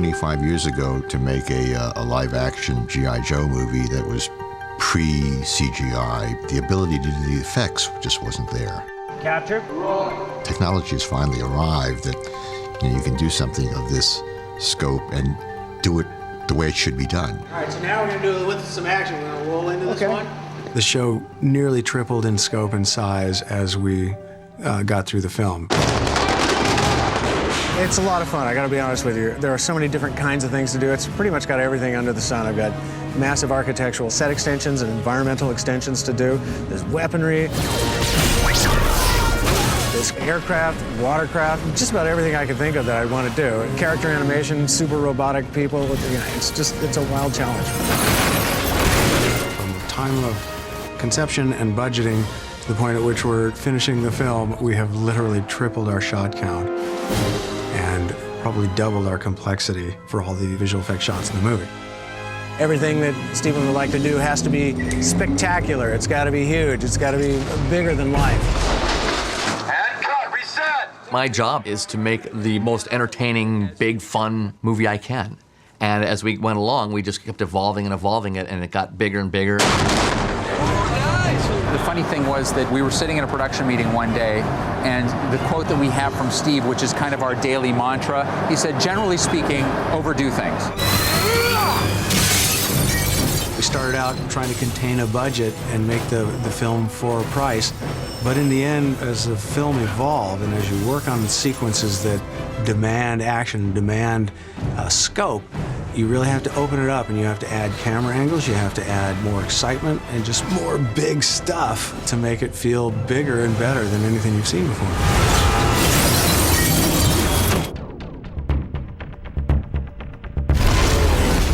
25 years ago to make a live-action G.I. Joe movie that was pre-CGI. The ability to do the effects just wasn't there. Capture. Technology has finally arrived that you can do something of this scope and do it the way it should be done. All right, so now we're going to do it with some action. We're going to roll into this one. The show nearly tripled in scope and size as we got through the film. It's a lot of fun, I gotta be honest with you. There are so many different kinds of things to do. It's pretty much got everything under the sun. I've got massive architectural set extensions and environmental extensions to do. There's weaponry. There's aircraft, watercraft, just about everything I could think of that I'd want to do. Character animation, super robotic people, it's a wild challenge. From the time of conception and budgeting to the point at which we're finishing the film, we have literally tripled our shot count and probably doubled our complexity for all the visual effects shots in the movie. Everything that Stephen would like to do has to be spectacular. It's got to be huge. It's got to be bigger than life. And cut, reset! My job is to make the most entertaining, big, fun movie I can. And as we went along, we just kept evolving and evolving it, and it got bigger and bigger. The funny thing was that we were sitting in a production meeting one day, and the quote that we have from Steve, which is kind of our daily mantra, he said, generally speaking, overdo things. We started out trying to contain a budget and make the film for a price, but in the end, as the film evolved and as you work on sequences that demand action, demand scope, you really have to open it up and you have to add camera angles, you have to add more excitement and just more big stuff to make it feel bigger and better than anything you've seen before.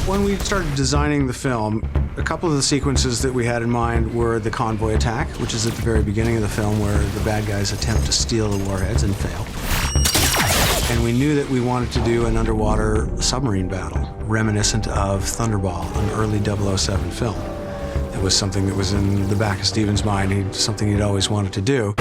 When we started designing the film, a couple of the sequences that we had in mind were the convoy attack, which is at the very beginning of the film where the bad guys attempt to steal the warheads and fail. And we knew that we wanted to do an underwater submarine battle, reminiscent of Thunderball, an early 007 film. It was something that was in the back of Stephen's mind, something he'd always wanted to do.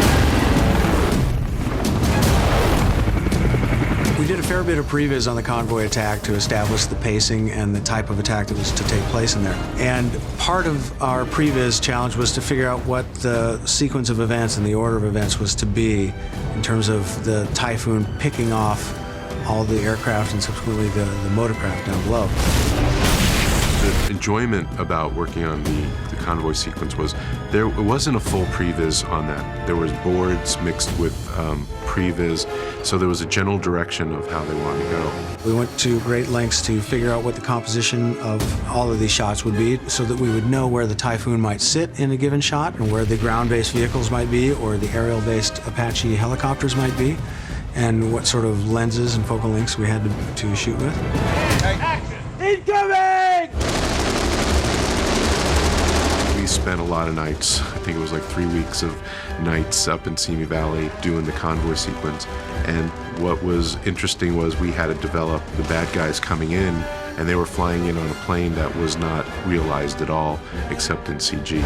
We did a fair bit of previs on the convoy attack to establish the pacing and the type of attack that was to take place in there. And part of our previs challenge was to figure out what the sequence of events and the order of events was to be in terms of the Typhoon picking off all the aircraft and subsequently the motorcraft down below. The enjoyment about working on the convoy sequence was it wasn't a full previs on that. There was boards mixed with previs, so there was a general direction of how they wanted to go. We went to great lengths to figure out what the composition of all of these shots would be so that we would know where the Typhoon might sit in a given shot and where the ground-based vehicles might be or the aerial-based Apache helicopters might be and what sort of lenses and focal lengths we had to shoot with. Action! Incoming! We spent a lot of nights, I think it was like 3 weeks of nights up in Simi Valley doing the convoy sequence. And what was interesting was we had to develop the bad guys coming in, and they were flying in on a plane that was not realized at all, except in CG.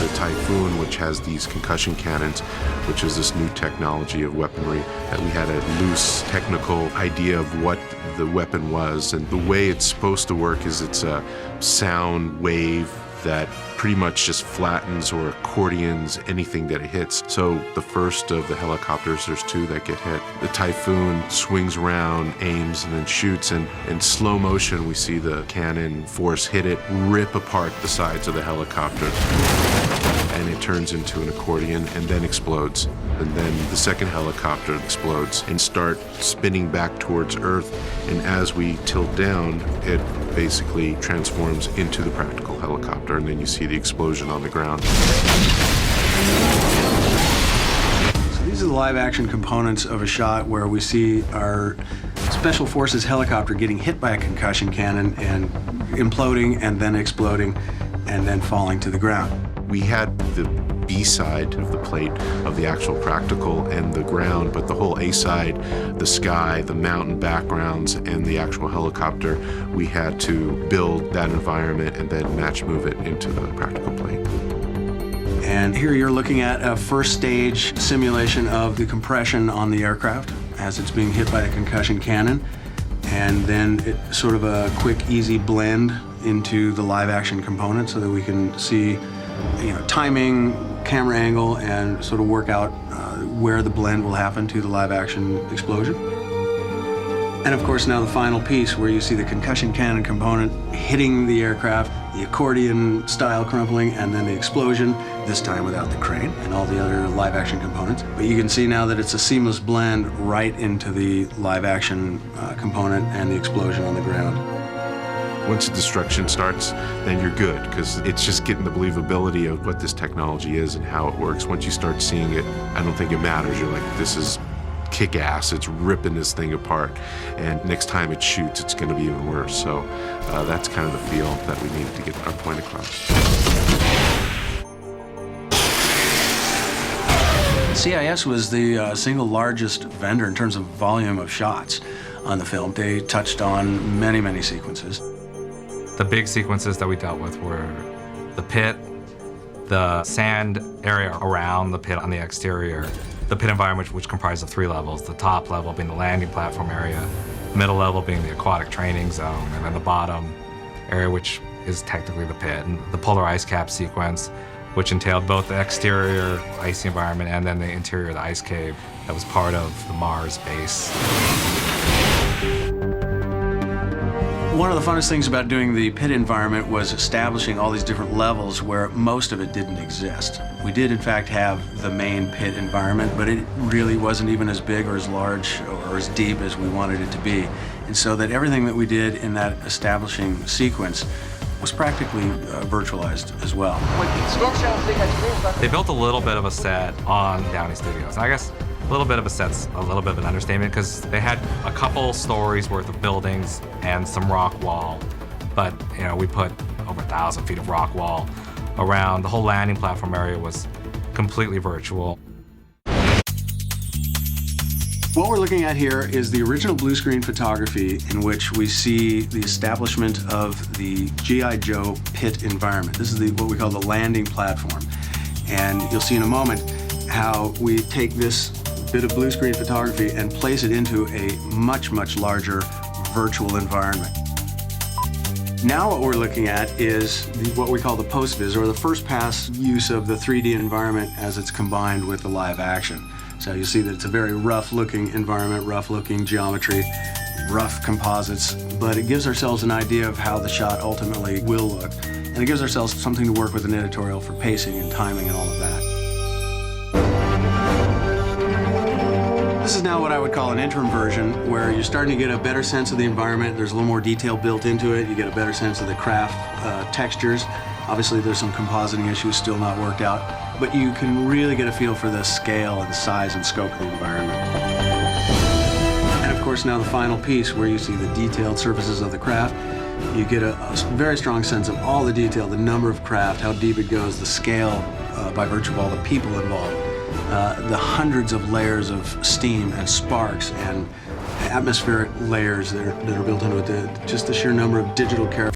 The Typhoon, which has these concussion cannons, which is this new technology of weaponry, that we had a loose technical idea of what the weapon was. And the way it's supposed to work is it's a sound wave that pretty much just flattens or accordions anything that it hits. So the first of the helicopters, there's two that get hit. The Typhoon swings around, aims, and then shoots, and in slow motion we see the cannon force hit it, rip apart the sides of the helicopter, and it turns into an accordion and then explodes. And then the second helicopter explodes and start spinning back towards Earth, and as we tilt down, it basically transforms into the practical helicopter, and then you see the explosion on the ground. So these are the live-action components of a shot where we see our Special Forces helicopter getting hit by a concussion cannon and imploding and then exploding and then falling to the ground. We had the B side of the plate of the actual practical and the ground, but the whole A side, the sky, the mountain backgrounds, and the actual helicopter, we had to build that environment and then match move it into the practical plate. And here you're looking at a first stage simulation of the compression on the aircraft as it's being hit by the concussion cannon. and then sort of a quick, easy blend into the live action component so that we can see, timing, camera angle, and sort of work out where the blend will happen to the live action explosion. And of course now the final piece where you see the concussion cannon component hitting the aircraft, the accordion style crumpling, and then the explosion, this time without the crane and all the other live action components. But you can see now that it's a seamless blend right into the live action component and the explosion on the ground. Once the destruction starts, then you're good, because it's just getting the believability of what this technology is and how it works. Once you start seeing it, I don't think it matters. You're like, this is kick-ass, it's ripping this thing apart, and next time it shoots, it's going to be even worse. So that's kind of the feel that we needed to get our point across. CIS was the single largest vendor in terms of volume of shots on the film. They touched on many, many sequences. The big sequences that we dealt with were the pit, the sand area around the pit on the exterior, the pit environment, which comprised of 3 levels, the top level being the landing platform area, the middle level being the aquatic training zone, and then the bottom area, which is technically the pit, and the polar ice cap sequence, which entailed both the exterior icy environment and then the interior, the ice cave that was part of the Mars base. One of the funnest things about doing the pit environment was establishing all these different levels where most of it didn't exist. We did in fact have the main pit environment, but it really wasn't even as big or as large or as deep as we wanted it to be. And so that everything that we did in that establishing sequence was practically virtualized as well. They built a little bit of a set on Downey Studios. I guess a little bit of a set's a little bit of an understatement, because they had a couple stories worth of buildings and some rock wall, but we put over 1,000 feet of rock wall around. The whole landing platform area was completely virtual. What we're looking at here is the original blue screen photography in which we see the establishment of the G.I.Joe pit environment. This is what we call the landing platform. And you'll see in a moment how we take this bit of blue screen photography and place it into a much, much larger virtual environment. Now what we're looking at is what we call the post-vis, or the first pass use of the 3D environment as it's combined with the live action. So you see that it's a very rough-looking environment, rough-looking geometry, rough composites, but it gives ourselves an idea of how the shot ultimately will look. And it gives ourselves something to work with an editorial for pacing and timing and all of that. This is now what I would call an interim version, where you're starting to get a better sense of the environment. There's a little more detail built into it. You get a better sense of the craft textures. Obviously, there's some compositing issues still not worked out, but you can really get a feel for the scale and size and scope of the environment. And of course, now the final piece where you see the detailed surfaces of the craft, you get a very strong sense of all the detail, the number of craft, how deep it goes, the scale by virtue of all the people involved. The hundreds of layers of steam and sparks and atmospheric layers that are built into it, just the sheer number of digital characters.